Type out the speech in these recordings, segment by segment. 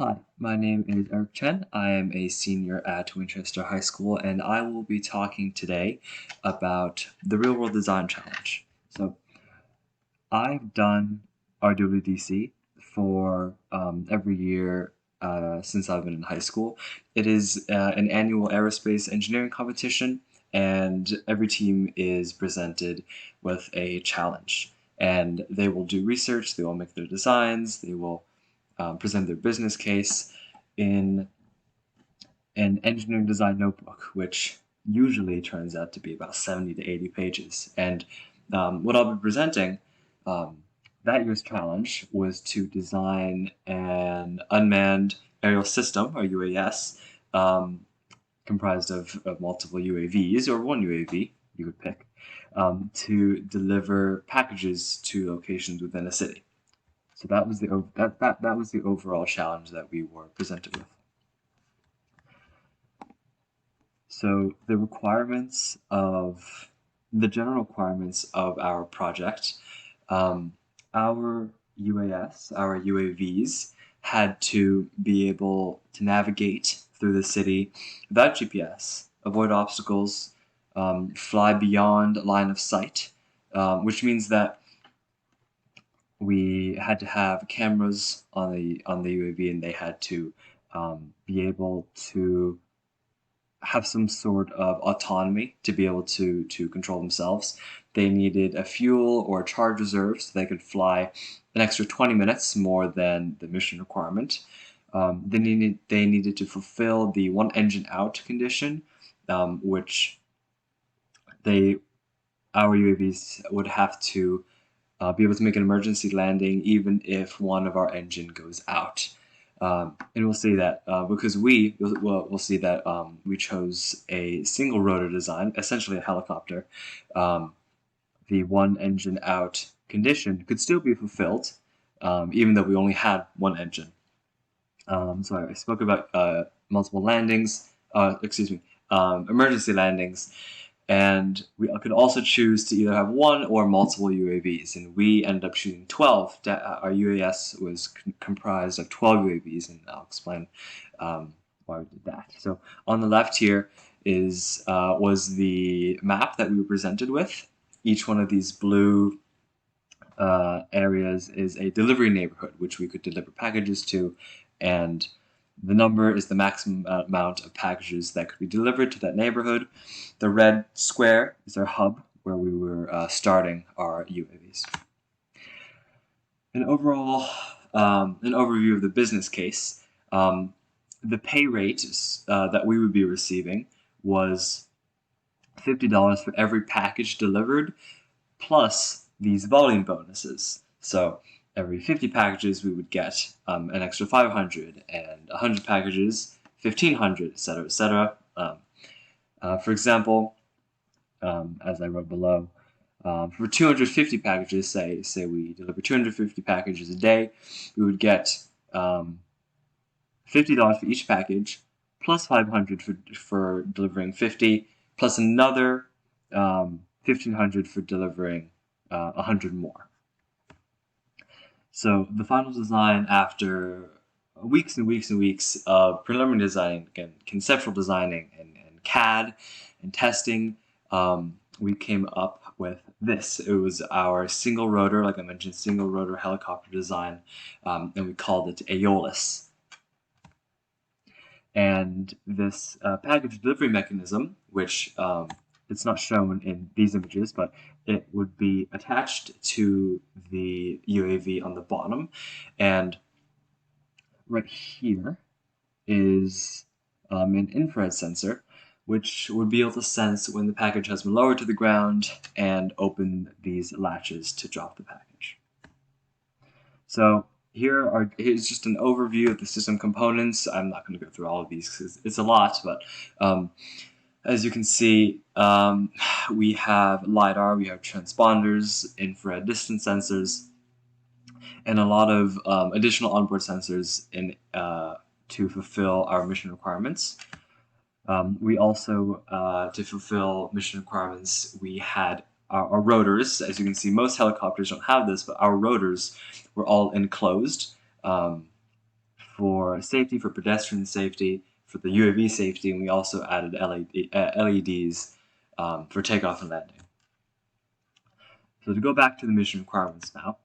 Hi, my name is Eric Chen. I am a senior at Winchester High School, and I will be talking today about the Real World Design Challenge. So, I've done RWDC for every year since I've been in high school. It is an annual aerospace engineering competition, and every team is presented with a challenge. And they will do research, they will make their designs, they will present their business case in an engineering design notebook, which usually turns out to be about 70 to 80 pages. And what I'll be presenting um, that year's challenge was to design an unmanned aerial system, or UAS, comprised of multiple UAVs, or one UAV, you would pick, to deliver packages to locations within a city. So that was that was the overall challenge that we were presented with. So the general requirements of our project, our our UAVs had to be able to navigate through the city without GPS, avoid obstacles, fly beyond line of sight, which means that we had to have cameras on the UAV, and they had to be able to have some sort of autonomy to be able to control themselves. They needed a fuel or a charge reserve so they could fly an extra 20 minutes more than the mission requirement. They needed to fulfill the one engine out condition, which they our UAVs would have to be able to make an emergency landing even if one of our engine goes out. And we'll see that because we'll see that we chose a single rotor design, essentially a helicopter. Um, the one engine out condition could still be fulfilled, even though we only had one engine. So I spoke about multiple landings, emergency landings, and we could also choose to either have one or multiple UAVs, and we ended up choosing 12. Our UAS was comprised of 12 UAVs, and I'll explain why we did that. So on the left here was the map that we were presented with. Each one of these blue areas is a delivery neighborhood, which we could deliver packages to, and the number is the maximum amount of packages that could be delivered to that neighborhood. The red square is our hub where we were starting our UAVs. An overview of the business case. The pay rate that we would be receiving was $50 for every package delivered, plus these volume bonuses. So every 50 packages, we would get an extra 500, and 100 packages, 1,500, etc., etc. For example, as I wrote below, for 250 packages, say we deliver 250 packages a day, we would get $50 for each package, plus 500 for delivering 50, plus another 1,500 for delivering 100 more. So the final design, after weeks and weeks and weeks of preliminary design, again, conceptual designing and CAD and testing, we came up with this. It was our single rotor, like I mentioned, single rotor helicopter design, and we called it Aeolus. And this package delivery mechanism, which it's not shown in these images, but it would be attached to the UAV on the bottom. And right here is an infrared sensor, which would be able to sense when the package has been lowered to the ground and open these latches to drop the package. So here's just an overview of the system components. I'm not going to go through all of these because it's a lot, but as you can see, we have LiDAR, we have transponders, infrared distance sensors, and a lot of additional onboard sensors to fulfill our mission requirements. We also, to fulfill mission requirements, we had our rotors. As you can see, most helicopters don't have this, but our rotors were all enclosed for safety, for pedestrian safety, for the UAV safety, and we also added LEDs for takeoff and landing. So to go back to the mission requirements now,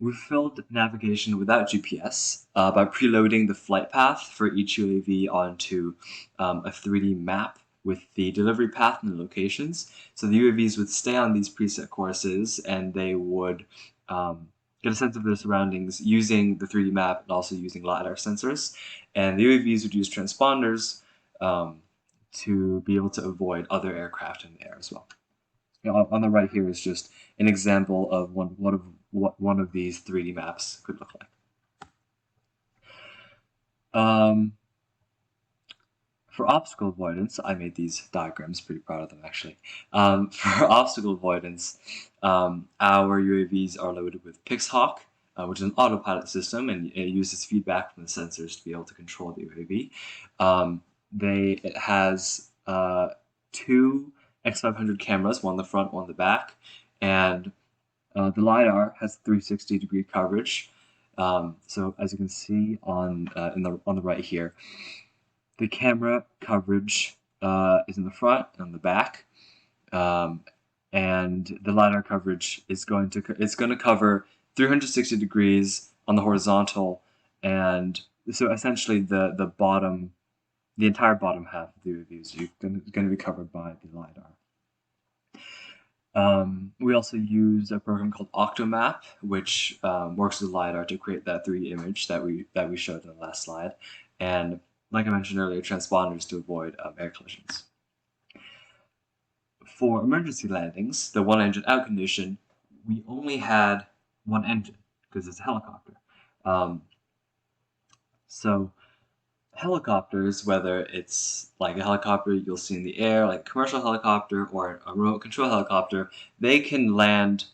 we filled navigation without GPS by preloading the flight path for each UAV onto a 3D map with the delivery path and the locations. So the UAVs would stay on these preset courses and they would get a sense of their surroundings using the 3D map and also using LiDAR sensors. And the UAVs would use transponders to be able to avoid other aircraft in the air as well. On the right here is just an example of what one of these 3D maps could look like. For obstacle avoidance, I made these diagrams, pretty proud of them actually. For obstacle avoidance, our UAVs are loaded with Pixhawk, which is an autopilot system, and it uses feedback from the sensors to be able to control the UAV. It has two X500 cameras, one in the front, one in the back, and the LiDAR has 360-degree coverage. So as you can see on the right here, the camera coverage is in the front and on the back, and the LiDAR coverage is going to cover 360 degrees on the horizontal, and so essentially the entire bottom half of the UAV is going to be covered by the LiDAR. We also use a program called Octomap, which works with LiDAR to create that 3D image that we showed in the last slide, and like I mentioned earlier, transponders to avoid air collisions. For emergency landings, the one-engine out condition, we only had one engine because it's a helicopter. So helicopters, whether it's like a helicopter you'll see in the air, like a commercial helicopter or a remote control helicopter, they can land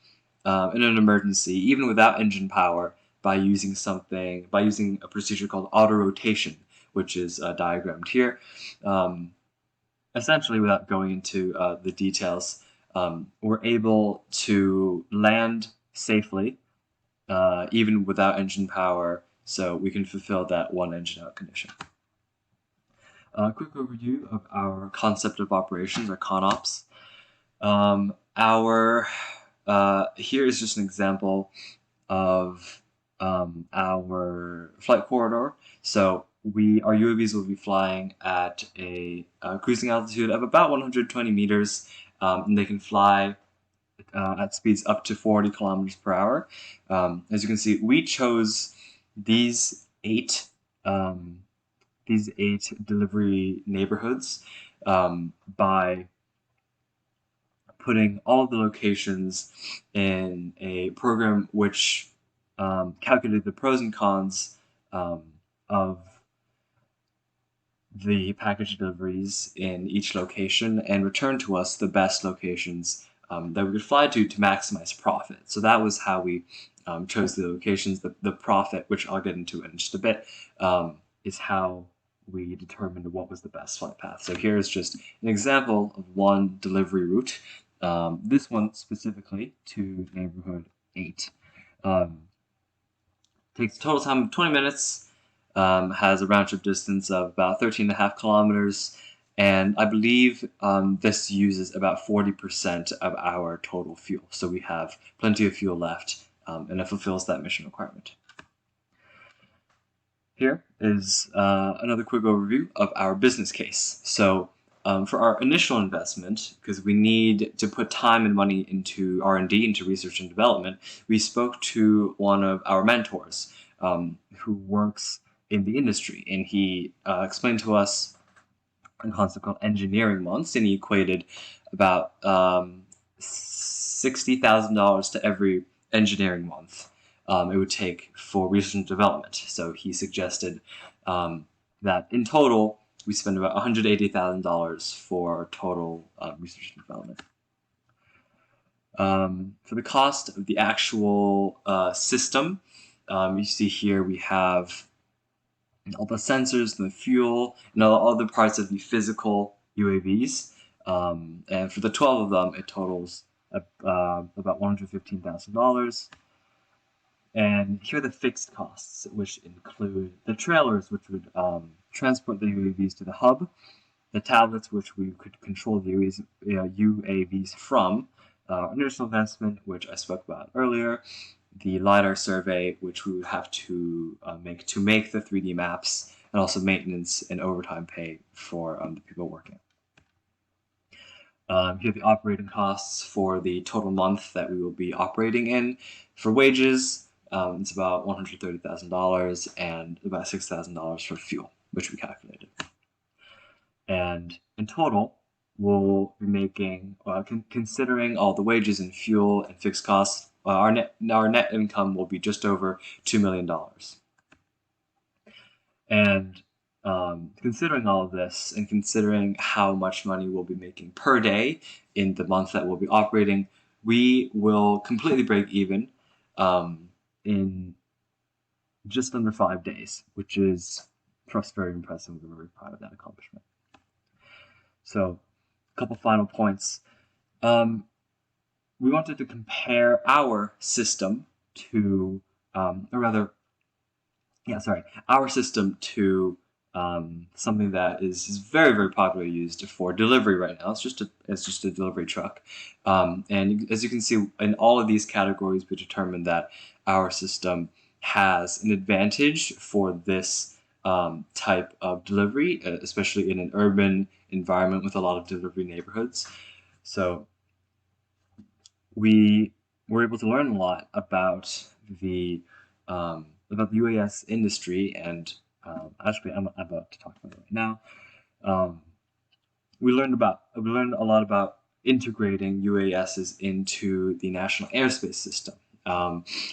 in an emergency even without engine power by using a procedure called auto rotation, which is diagrammed here. Essentially, without going into the details, we're able to land safely even without engine power, so we can fulfill that one engine out condition. A quick overview of our concept of operations, or ConOps. Here is just an example of our flight corridor. So our UAVs will be flying at a cruising altitude of about 120 meters, and they can fly at speeds up to 40 kilometers per hour. As you can see, we chose these eight delivery neighborhoods by putting all of the locations in a program which calculated the pros and cons of the package deliveries in each location and returned to us the best locations that we could fly to maximize profit. So that was how we chose the locations. The profit, which I'll get into in just a bit, is how we determined what was the best flight path. So here is just an example of one delivery route. This one specifically to neighborhood 8. Takes a total time of 20 minutes, has a round trip distance of about 13.5 kilometers, and I believe this uses about 40% of our total fuel. So we have plenty of fuel left, and it fulfills that mission requirement. Here is another quick overview of our business case. So for our initial investment, because we need to put time and money into R&D, into research and development, we spoke to one of our mentors who works in the industry, and he explained to us a concept called engineering months, and he equated about $60,000 to every engineering month it would take for research and development. So he suggested that in total, we spend about $180,000 for total research and development. For the cost of the actual system, you see here we have all the sensors and the fuel and all other parts of the physical UAVs. And for the 12 of them, it totals about $115,000. And here are the fixed costs, which include the trailers, which would transport the UAVs to the hub, the tablets, which we could control the UAVs from, initial investment, which I spoke about earlier, the LiDAR survey, which we would have to make the 3D maps, and also maintenance and overtime pay for the people working. Here are the operating costs for the total month that we will be operating in. For wages, it's about $130,000 and about $6,000 for fuel, which we calculated. And in total, we'll be making, considering all the wages and fuel and fixed costs, our net income will be just over $2 million. And considering all of this and considering how much money we'll be making per day in the month that we'll be operating, we will completely break even in just under 5 days, which is for us very impressive. We're very proud of that accomplishment. So, a couple final points. We wanted to compare our system to, our system to something that is very, very popularly used for delivery right now. It's just a delivery truck. And as you can see, in all of these categories, we determined that our system has an advantage for this type of delivery, especially in an urban environment with a lot of delivery neighborhoods. So we were able to learn a lot about the UAS industry, and actually I'm about to talk about it right now. We learned a lot about integrating UASs into the national airspace system.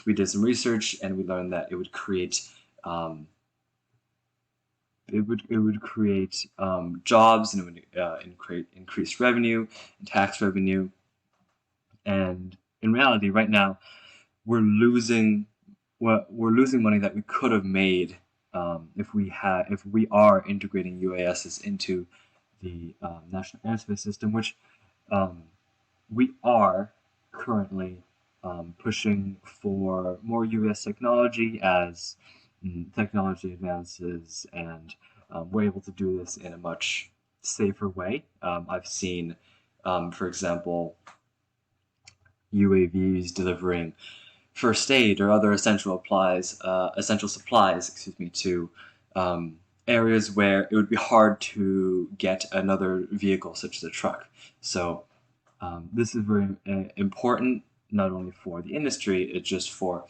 We did some research, and we learned that it would create jobs, and it would create increased revenue and tax revenue. And in reality, right now, we're losing money that we could have made if we are integrating UASs into the national airspace system, which we are currently pushing for more UAS technology as technology advances, and we're able to do this in a much safer way. I've seen, for example, UAVs delivering first aid or other essential supplies, to areas where it would be hard to get another vehicle such as a truck. So this is very important, not only for the industry, it's just for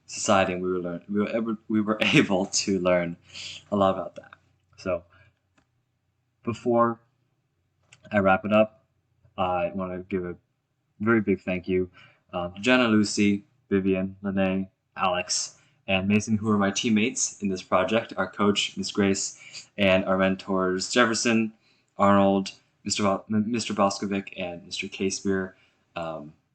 society, and we were able to learn a lot about that. So before I wrap it up, I want to give a very big thank you to Jenna, Lucy, Vivian, Lene, Alex, and Mason, who are my teammates in this project, our coach, Ms. Grace, and our mentors, Jefferson, Arnold, Mr. Boskovic, and Mr. Casebeer.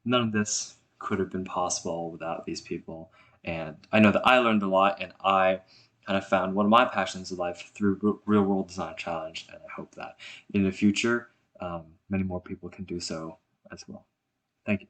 None of this could have been possible without these people. And I know that I learned a lot, and I kind of found one of my passions in life through Real World Design Challenge, and I hope that in the future, many more people can do so as well. Thank you.